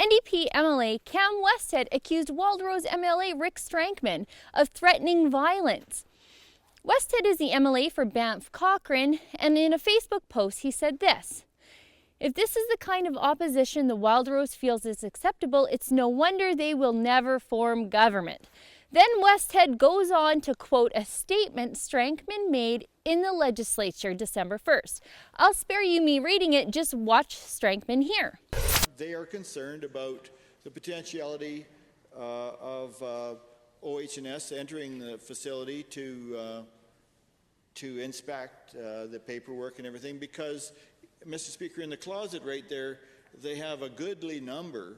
NDP MLA Cam Westhead accused Wildrose MLA Rick Strankman of threatening violence. Westhead is the MLA for Banff-Cochrane, and in a Facebook post he said this: "If this is the kind of opposition the Wildrose feels is acceptable, it's no wonder they will never form government." Then Westhead goes on to quote a statement Strankman made in the legislature December 1st. I'll spare you me reading it, just watch Strankman here. They are concerned about the potentiality of OHS entering the facility to inspect the paperwork and everything, because, Mr. Speaker, in the closet right there, they have a goodly number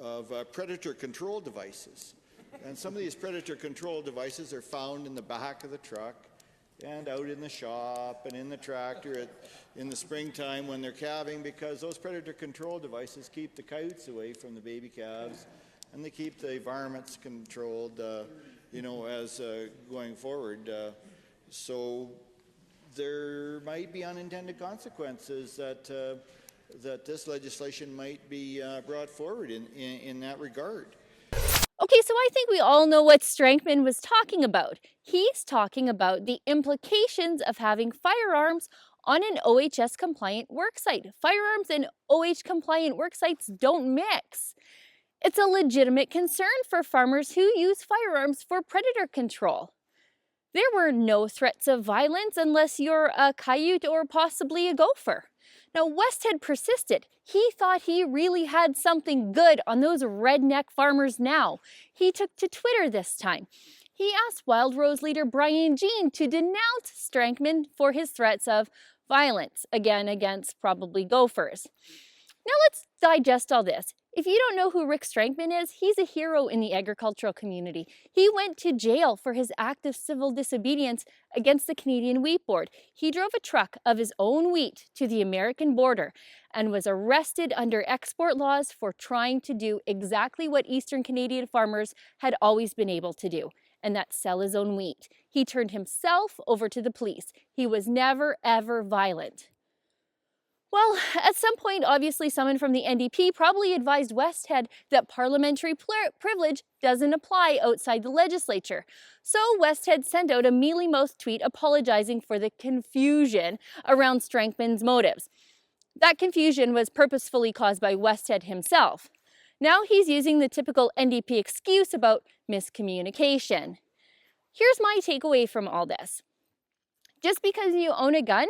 of predator control devices. And some of these predator control devices are found in the back of the truck and out in the shop and in the tractor in the springtime when they're calving, because those predator control devices keep the coyotes away from the baby calves, and they keep the varmints controlled, as going forward. So there might be unintended consequences that this legislation might be brought forward in that regard. Okay, so I think we all know what Strankman was talking about. He's talking about the implications of having firearms on an OHS-compliant worksite. Firearms and OH-compliant worksites don't mix. It's a legitimate concern for farmers who use firearms for predator control. There were no threats of violence unless you're a coyote or possibly a gopher. Now, Westhead persisted. He thought he really had something good on those redneck farmers now. He took to Twitter this time. He asked Wildrose leader Brian Jean to denounce Strankman for his threats of violence, again against probably gophers. Now let's digest all this. If you don't know who Rick Strankman is, he's a hero in the agricultural community. He went to jail for his act of civil disobedience against the Canadian Wheat Board. He drove a truck of his own wheat to the American border and was arrested under export laws for trying to do exactly what Eastern Canadian farmers had always been able to do, and that's sell his own wheat. He turned himself over to the police. He was never, ever violent. Well, at some point, obviously someone from the NDP probably advised Westhead that parliamentary privilege doesn't apply outside the legislature. So Westhead sent out a mealy-mouthed tweet apologizing for the confusion around Strankman's motives. That confusion was purposefully caused by Westhead himself. Now he's using the typical NDP excuse about miscommunication. Here's my takeaway from all this. Just because you own a gun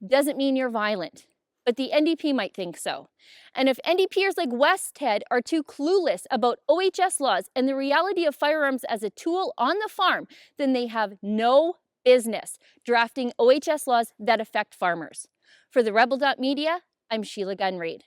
doesn't mean you're violent. But the NDP might think so. And if NDPers like Westhead are too clueless about OHS laws and the reality of firearms as a tool on the farm, then they have no business drafting OHS laws that affect farmers. For TheRebel.media, I'm Sheila Gunn Reid.